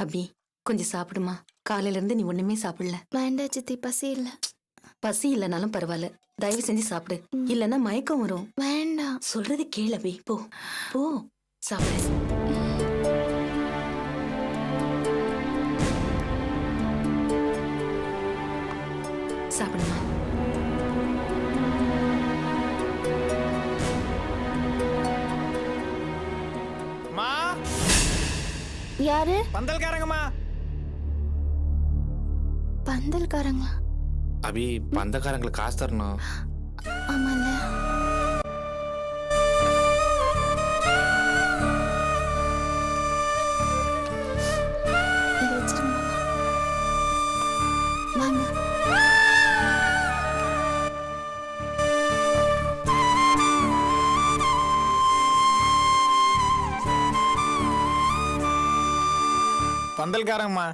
அபி கொஞ்சம் சாப்பிடுமா. காலையில இருந்து நீ ஒண்ணுமே சாப்பிடல. வேண்டாம் சித்தி, பசி இல்ல. பசி இல்லைனாலும் பரவாயில்ல, தயவு செஞ்சு சாப்பிடு. இல்லைன்னா மயக்கம் வரும். வேண்டாம். சொல்றது கேளு அபி. போ போ சாப்பிடு. சாப்பிடுமா. மா யாரு? பந்தல்காரங்கம்மா. பந்தல்காரங்களா? அபி பந்தக்காரங்களுக்கு காசு தரணும். ஆமால. இது வச்சிருங்க மாமா. வாங்க. பந்தல்காரங்கம்மா.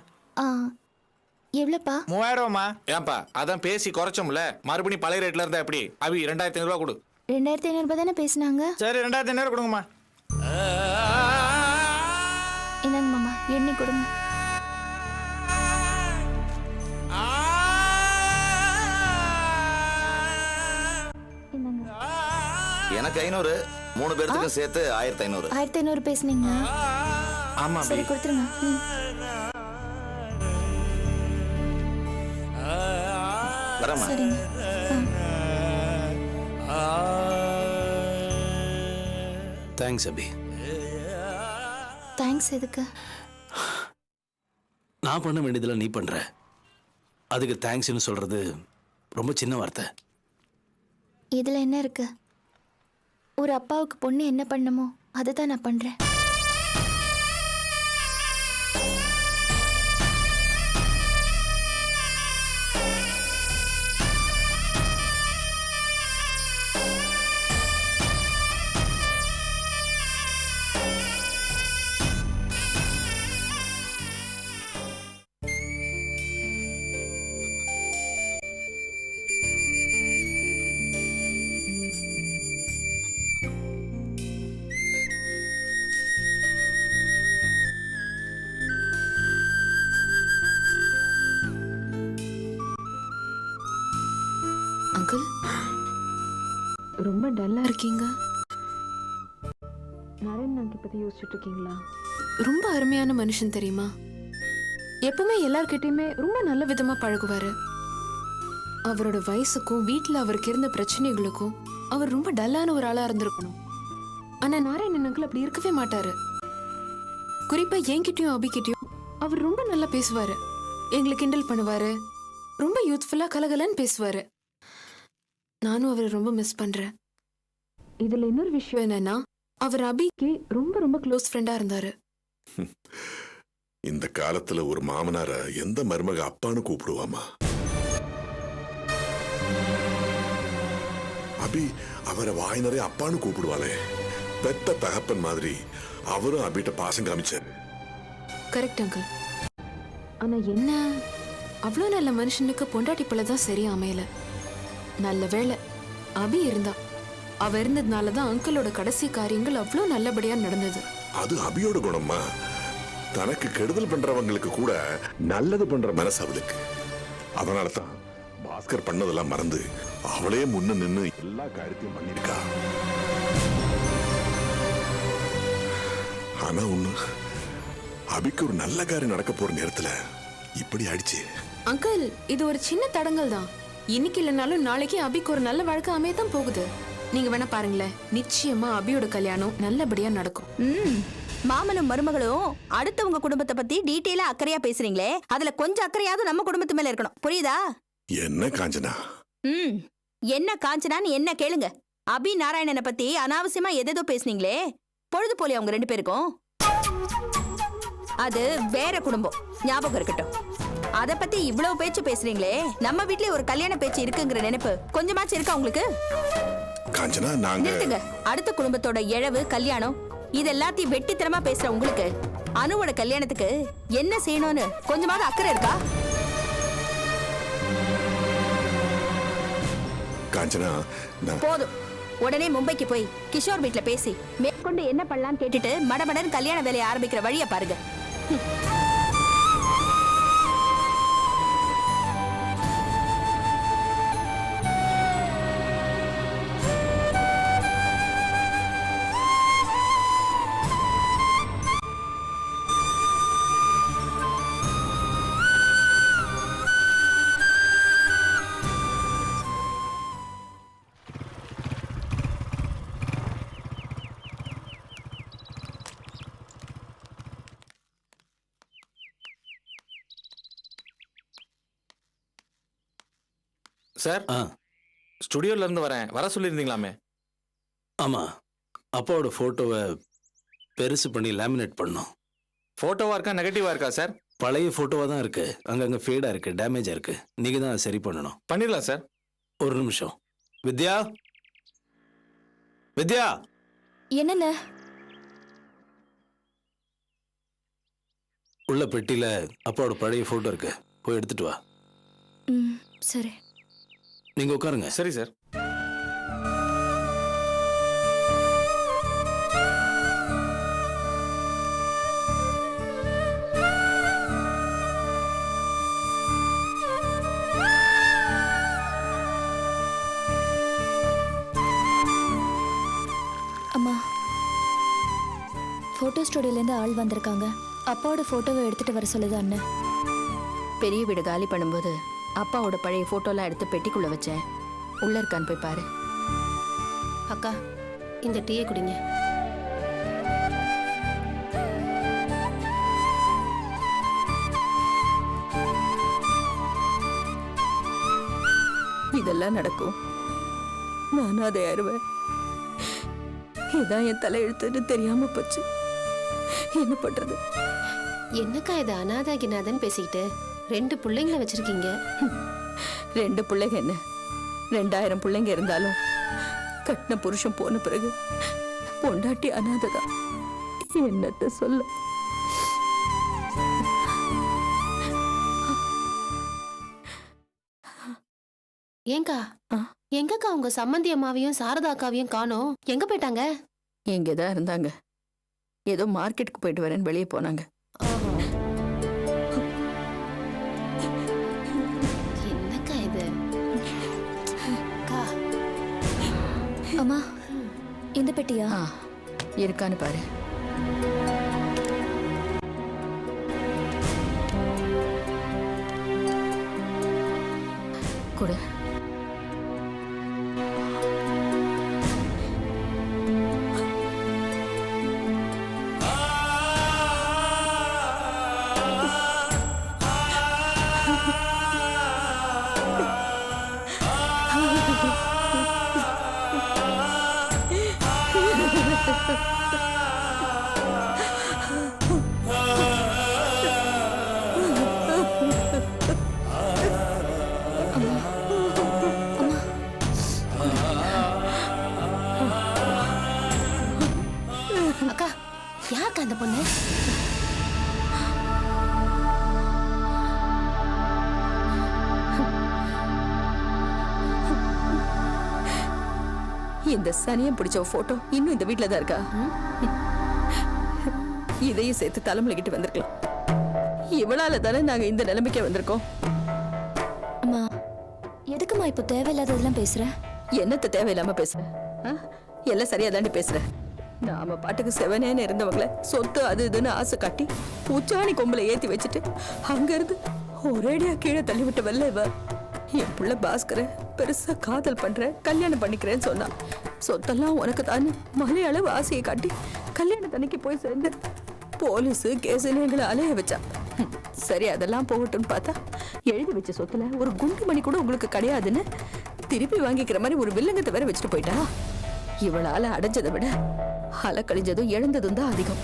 எவ்வளோப்பா? 3000 ஏன்பா அதான் பேசி குறைச்சோம்ல, மறுபடியும் பழைய ரேட்ல இருந்தா எப்படி? அபி 2500 கொடு. 2500 தானே பேசினாங்க. சரி 2500 கொடுங்கம்மா. என்னங்க மாமா, எண்ணி கொடுங்க. எனக்கு 500, 3 பேர்த்துக்கும் சேர்த்து 1500. 1500 பேசுனீங்களா? ஆமா சரி கொடுத்துருங்க. வரமா. சரிங்க. தேங்க்ஸ் அபி. தேங்க்ஸ் எதுக்கு? நான் பண்ண வேண்டியதில் நீ பண்ற, அதுக்கு தேங்க்ஸ்னு சொல்றது ரொம்ப சின்ன வார்த்தை. இதுல என்ன இருக்கு? ஒரு அப்பாவுக்கு பொண்ணு என்ன பண்ணணுமோ அதை தான் நான் பண்றேன். அங்கிள், ரொம்ப டல்லா இருக்கீங்க. நரேன் நாங்க பத்தி யோசிச்சுட்டு இருக்கீங்களா? ரொம்ப அருமையான மனுஷன் தெரியுமா? எப்பவுமே எல்லார்கிட்டயுமே ரொம்ப நல்ல விதமா பழகுவாரு. அவரோட வயசுக்கும் வீட்டுல அவருக்கு இருந்த பிரச்சனைகளுக்கும் அவர் ரொம்ப டல்லான ஒரு ஆளா இருந்திருக்கணும். ஆனா நாராயணன் அங்கிள் அப்படி இருக்கவே மாட்டாரு. குறிப்பா என்கிட்டயும் அபிகிட்டயும் அவர் ரொம்ப நல்லா பேசுவாரு. எங்களை கிண்டல் பண்ணுவாரு. ரொம்ப யூத்ஃபுல்லா கலகலன்னு பேசுவாரு. நானும் அவரை ரொம்ப மிஸ் பண்றேன். இதுல இன்னொரு விஷயம் என்னன்னா, அவர் அபிக்கு ரொம்ப ரொம்ப க்ளோஸ் ஃப்ரெண்டா இருந்தாரு. இந்த காலத்துல ஒரு மாமனார எந்த மருமக அப்பான்னு கூப்பிடுவாமா? அபி அவரை வாய் நிறைய அப்பான்னு கூப்பிடுவாளே. பெத்த தகப்பன் மாதிரி அவரும் அபிட்ட பாசம் காமிச்சாரு. Correct uncle. ஆனா என்ன, அவ்வளோ நல்ல மனுஷனுக்கு பொண்டாட்டி பிள்ளை தான் சரியா அமையல. நல்ல வேளை அபி இருந்தா. அவ இருந்ததுனாலதான் அங்கிளோட கடைசி காரியங்கள் அவ்வளோ நல்லபடியா நடந்தது. அது அபியோட குணம்மா. தனக்கு கெடுதல் பண்றவங்களுக்கு கூட நல்லது பண்ற மனசு அவளுக்கு. அதனாலதான் பாஸ்கர் பண்ணதெல்லாம் மறந்து அவளே முன்ன நின்னு எல்லா காரியத்தையும் பண்ணிருக்கா. ஆனா ஒண்ணு, அபிக்கு ஒரு நல்ல காரியம் நடக்க போற நேரத்துல இப்படி ஆயிடுச்சு. அங்கிள், இது ஒரு சின்ன தடங்கல் தான். இன்னைக்கு இல்லைனாலும் நாளைக்கு அபிக்கு ஒரு நல்ல வாழ்க்கை அமையத்தான் போகுது. நீங்க வேணா பாருங்களேன், நிச்சயமா அபியோட கல்யாணம் நல்லபடியா நடக்கும். மாமனும் மருமகளும் அடுத்தவங்க குடும்பத்தை பத்தி டீட்டெயிலா அக்கறையா பேசுறீங்களே, அதுல கொஞ்சம் அக்கறையாவது நம்ம குடும்பத்து மேல இருக்கணும். புரியுதா? என்ன காஞ்சனா? என்ன காஞ்சனான்னு என்ன கேளுங்க. அபி நாராயணனை பத்தி அனாவசியமா எதேதோ பேசுனீங்களே, பொழுது போலி அவங்க 2 பேருக்கும். அது வேற குடும்பம், ஞாபகம் இருக்கட்டும். அத பத்தி இவ்வளவு பேச்சு பேசுறீங்களே, நம்ம வீட்லயே ஒரு கல்யாண பேச்சு இருக்குங்கிற நினைப்பு கொஞ்சமாச்சும் இருக்கா உங்களுக்கு? காஞ்சனா, நாங்க நிறுத்துங்க. அடுத்த குடும்பத்தோட இழவு, கல்யாணம் இது எல்லாத்தையும் வெட்டித்தனமா பேசுற உங்களுக்கு அனுவோட கல்யாணத்துக்கு என்ன செய்யணும்னு கொஞ்சமாவது அக்கறை இருக்கா? காஞ்சனா, போதும். உடனே மும்பைக்கு போய் கிஷோர் வீட்ல பேசி மேற்கொண்டு என்ன பண்ணலாம்னு கேட்டுட்டு மடமடன் கல்யாண வேலையை ஆரம்பிக்கிற வழியை பாருங்க. சார் ஆ ஸ்டுடியோல இருந்து வரேன், வர சொல்லியிருந்தீங்களாமே. ஆமாம், அப்பாவோட ஃபோட்டோவை பெருசு பண்ணி லேமினேட் பண்ணோம். போட்டோவா இருக்கா நெகட்டிவா இருக்கா சார்? பழைய ஃபோட்டோவாக தான் இருக்குது, அங்கங்கே ஃபேடாக இருக்குது, டேமேஜாக இருக்குது. நீங்கள் தான் அதை சரி பண்ணணும். பண்ணிடலாம் சார். ஒரு நிமிஷம். வித்யா, வித்யா, என்னண்ணே? உள்ள பெட்டியில் அப்பாவோட பழைய ஃபோட்டோ இருக்கு, போய் எடுத்துட்டு வா. ம், சரி. நீங்கள் உட்காருங்க. சரி சார். அம்மா, ஃபோட்டோ ஸ்டுடியோலேருந்து ஆள் வந்திருக்காங்க. அப்பாவோட ஃபோட்டோவை எடுத்துட்டு வர சொல்லுது அண்ணன். பெரிய வீடு காலி பண்ணும்போது அப்பாவோட பழைய போட்டோலாம் எடுத்து பெட்டிக்குள்ள வச்சேன். உள்ள இருக்கான்னு போய் பாரு. அக்கா, இந்த டீயை குடிங்க. இதெல்லாம் நடக்கும், நானும் அதை ஆறுவேன். இதான் என் தலையெழுத்துன்னு தெரியாம போச்சு. என்ன பண்றது? என்னக்கா இது அனாதாகிநாதன் பேசிக்கிட்டு 2 பிள்ளைங்களை வச்சிருக்கீங்க. 2 பிள்ளைங்க என்ன, 2000 பிள்ளைங்க இருந்தாலும் கட்டின புருஷன் போன பிறகு பொண்டாட்டி அனாதைதான். என்னத்த சொல்ல? ஏங்கா, எங்கக்கா உங்க சம்மந்தி அம்மாவையும் சாரதா அக்காவையும் காணோம்? எங்க போயிட்டாங்க? இங்கதான் இருந்தாங்க. ஏதோ மார்க்கெட்டுக்கு போயிட்டு வரேன்னு வெளியே போனாங்க. என்னக்கா இது? அக்கா, அம்மா, இந்த பெட்டியா? இருக்கான்னு பாரு. கொடு. அக்கா, யாக்கா அந்த பொண்ணு? இந்த சனியம் பிடிச்ச போட்டோ இன்னும் இந்த வீட்டுல தான் இருக்கா? இதையும் சேர்த்து தலைமுறைகிட்டு வந்திருக்கலாம். இவளால தானே நாங்க இந்த நிலைமைக்கே வந்திருக்கோம். அம்மா, எதுக்குமா இப்போ தேவையில்லாததெல்லாம் பேசுற? என்னத்த தேவையில்லாம பேசுற? எல்லாம் சரியா தாண்டி பேசுற. நாம பாட்டுக்கு செவனேன்னு இருந்தவங்கள சொத்து அது இதுன்னு ஆசை காட்டி உச்சாணி கொம்புல ஏத்தி வச்சுட்டு அங்க இருந்து ஒரேடியா கீழே தள்ளி விட்ட வெள்ள இவ. என் புள்ள பாஸ்கர பெருசா காதல் பண்ற, கல்யாணம் பண்ணிக்கிறேன்னு சொன்னா. சொத்தெல்லாம் உனக்கு தான் மலையளவு ஆசையை காட்டி கல்யாணத்தன்னைக்கு போய் சேர்ந்து போலீஸு கேஸுன்னு எங்களை அலைய வச்சா. சரி, அதெல்லாம் போகட்டும்னு பார்த்தா எழுதி வச்ச சொத்துல ஒரு குண்டு மணி கூட உங்களுக்கு கிடையாதுன்னு திருப்பி வாங்கிக்கிற மாதிரி ஒரு வில்லங்கத்தை வேற வச்சுட்டு போயிட்டா. இவளால அடைஞ்சதை விட அலக்கழிஞ்சதும் இழந்ததும் தான் அதிகம்.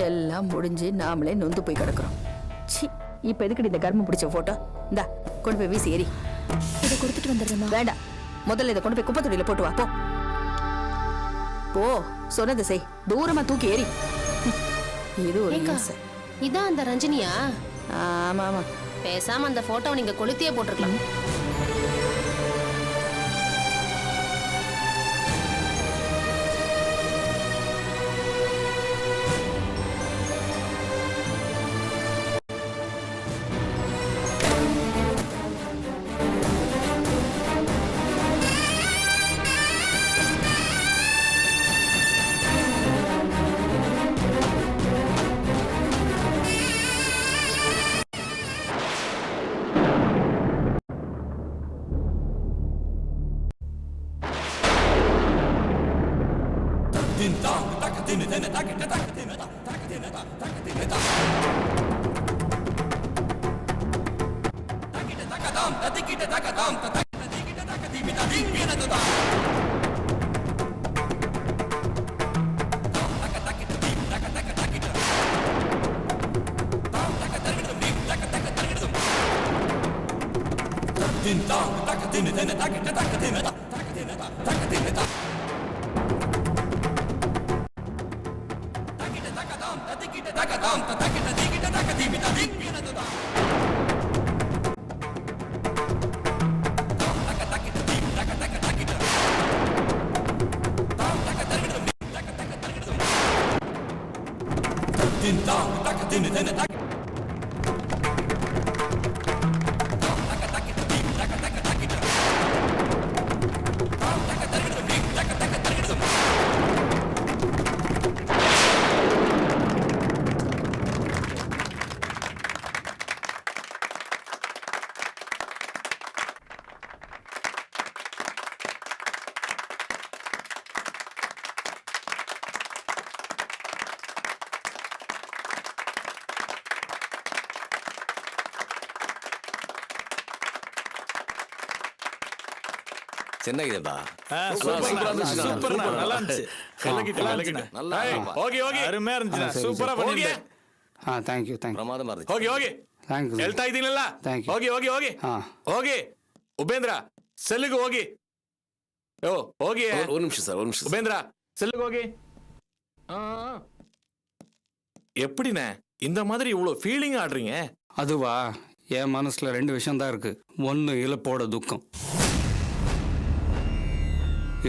எல்லாம் முடிஞ்சு நாமளே நொந்து போய் கிடக்குறோம். சி, இப்ப எதுக்கு இந்த கர்மம் பிடிச்ச போட்டோ? இந்தா கொண்டு போய் வீசி எறி. இதை கொடுத்துட்டு வந்துடுறேம்மா. வேண்டாம், முதல்ல இதை கொண்டு போய் குப்பை தொட்டியில போட்டு வா. போ போ, சொன்னதை செய். தூரமா தூக்கி ஏறி. இது ஒரு ஏக்கா, இம்சை. இதான் அந்த ரஞ்சினியா? ஆமா ஆமா. பேசாம அந்த போட்டோவை நீங்க கொளுத்தியே போட்டிருக்கலாம். சின்ன இதா நல்லா இருந்துச்சு. நல்லா ஓகே ஓகே அருமையா இருந்துச்சு. சூப்பரா ஓகே பண்ணிருக்க. தேங்க்யூ தேங்க்யூ பிரமாதமா இருந்துச்சு. ஓகே ஓகே தேங்க்யூ ಹೇಳ್ತಾ ಇದೀನಲ್ಲ Thank you. Okay okay okay ಹಾ. ಓಕೆ ಉಪೇಂದ್ರ ಸೆಲ್ಲಿಗೆ ಹೋಗಿ ಓ ಹೋಗಿ ஒரு நிமிஷம் சார், ஒரு நிமிஷம். உபேந்திரா செல்லுக்கு ஓகே எப்படிண்ணே இந்த மாதிரி இவ்வளவு ஃபீலிங் ஆடுறீங்க? அதுவா, என் மனசுல 2 விஷயம் தான் இருக்கு. ஒன்னு இழப்போட துக்கம்,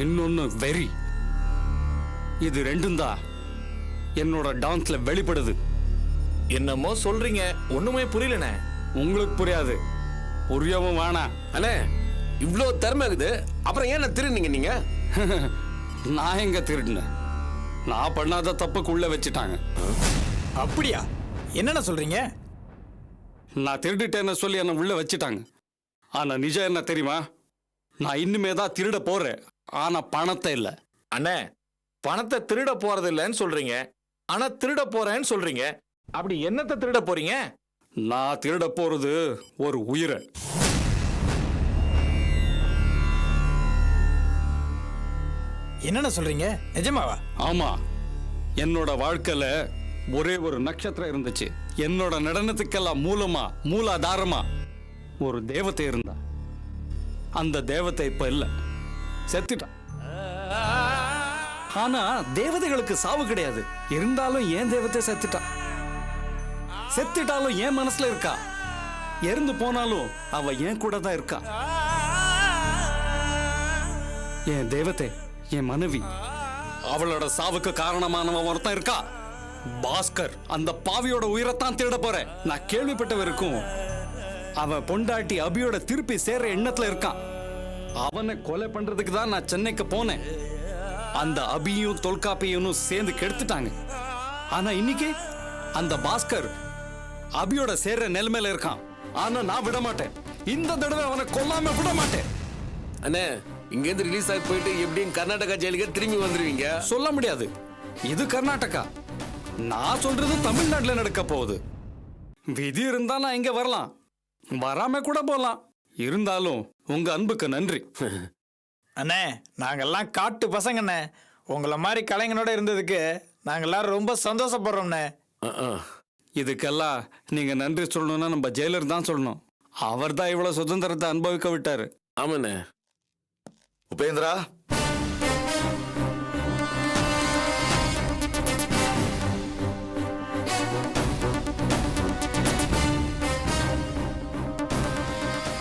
இன்னொன்னு வெறி. இது ரெண்டும் தான் என்னோட டான்ஸ்ல வெளிப்படுது. என்னமோ சொல்றீங்க, ஒண்ணுமே புரியலண்ணே. உங்களுக்கு புரியாது, புரியவும் வேணாம். அண்ணே இவ்ளோ திறமை இருக்குது, அப்புறம் ஏன் திருநீங்க நீங்க? நான் எங்க திருடினேன்? நான் பண்ணாத தப்புக்கு உள்ள வச்சுட்டாங்க. அப்படியா? என்னென்ன சொல்றீங்க? நான் திருடிட்டேன்னு சொல்லி என்ன உள்ள வச்சுட்டாங்க. ஆனா நிஜம் என்ன தெரியுமா? நான் இன்னுமே தான் திருட போறேன், ஆனா பணத்தை இல்லை. அண்ணே, பணத்தை திருட போறது இல்லைன்னு சொல்றீங்க, ஆனா திருட போறேன்னு சொல்றீங்க. அப்படி என்னத்தை திருட போறீங்க? நான் திருட போறது ஒரு உயிரை. என்னென்ன சொல்றீங்க? நிஜமாவா? ஆமா, என்னோட வாழ்க்கையில ஒரே ஒரு நட்சத்திரம் இருந்துச்சு. என்னோட நடனத்துக்கெல்லாம் மூலாதாரமா ஒரு தேவதை இருந்தா. அந்த தேவதை இப்ப இல்ல, செத்துட்டான். ஆனா தேவதைகளுக்கு சாவு கிடையாது. இருந்தாலும் ஏன் தேவதை செத்துட்டாலும் என் மனசுல இருக்கா. இறந்து போனாலும் அவ என் கூட தான் இருக்கா. என் தேவதை, என் மனைவி. அவளோட சாவுக்கு காரணமானவன் ஒருத்தன் இருக்கா, பாஸ்கர். அந்த பாவியோட உயிரைத்தான் திருட போறேன். நான் கேள்விப்பட்டவருக்கும் அவன் பொண்டாட்டி அபியோட திருப்பி சேர்ற எண்ணத்துல இருக்கான். அவனை கொலை பண்றதுக்கு தான் நான் சென்னைக்கு போனேன். அந்த அபியும் தொல்காப்பியும் சேர்ந்து கெடுத்துட்டாங்க. ஆனா இன்னைக்கு அந்த பாஸ்கர் அபியோட சேர்ற நிலைமையில இருக்கான். ஆனா நான் விட மாட்டேன். இந்த தடவை அவனை கொல்லாம விட மாட்டேன். அண்ணே, இங்க இருந்து ரிலீஸ் ஆகி போயிட்டு எப்படியும் கர்நாடகா ஜெயிலுக்கு திரும்பி வந்துருவீங்க. சொல்ல முடியாது, இது கர்நாடகா. நான் சொல்றது தமிழ்நாட்டுல நடக்க போகுது. விதி இருந்தா நான் இங்க வரலாம், வராம கூட போலாம். இருந்தாலும் உங்க அன்புக்கு நன்றி. அண்ணே, நாங்கெல்லாம் காட்டு பசங்கண்ணே. உங்களை மாதிரி கலைஞனோட இருந்ததுக்கு நாங்க எல்லாரும் ரொம்ப சந்தோஷப்படுறோம்ண்ணே. இதுக்கெல்லாம் நீங்க நன்றி சொல்லணும்னா நம்ம ஜெயிலர் தான் சொல்லணும். அவர் தான் இவ்வளவு சுதந்திரத்தை அனுபவிக்க விட்டாரு. ஆமாண்ணே. உபேந்திரா,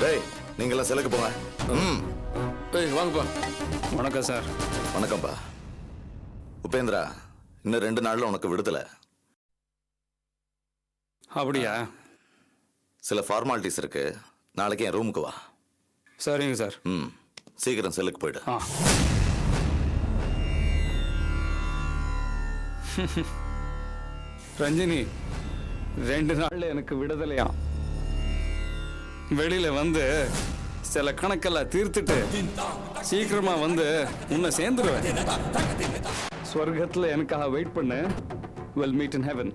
டேய், நீங்களாம் சிலைக்கு போங்க. வாங்கப்பா. வணக்கம் சார். வணக்கம்ப்பா. உபேந்திரா, இன்னும் 2 நாள்ல உனக்கு விடுதலை. அப்படியா? சில ஃபார்மாலிட்டிஸ் இருக்கு, நாளைக்கு என் ரூமுக்கு வா. சரிங்க சார். சீக்கிரம் செல்லுக்கு போயிடு. ரஞ்சினி, 2 நாள்ல எனக்கு விடுதலையா. வெளியில வந்து சில கணக்கெல்லாம் தீர்த்துட்டு சீக்கிரமா வந்து உன்னை சேர்ந்துருவேன். ஸ்வர்கத்துல எனக்காக வெயிட் பண்ணு. We'll meet in heaven.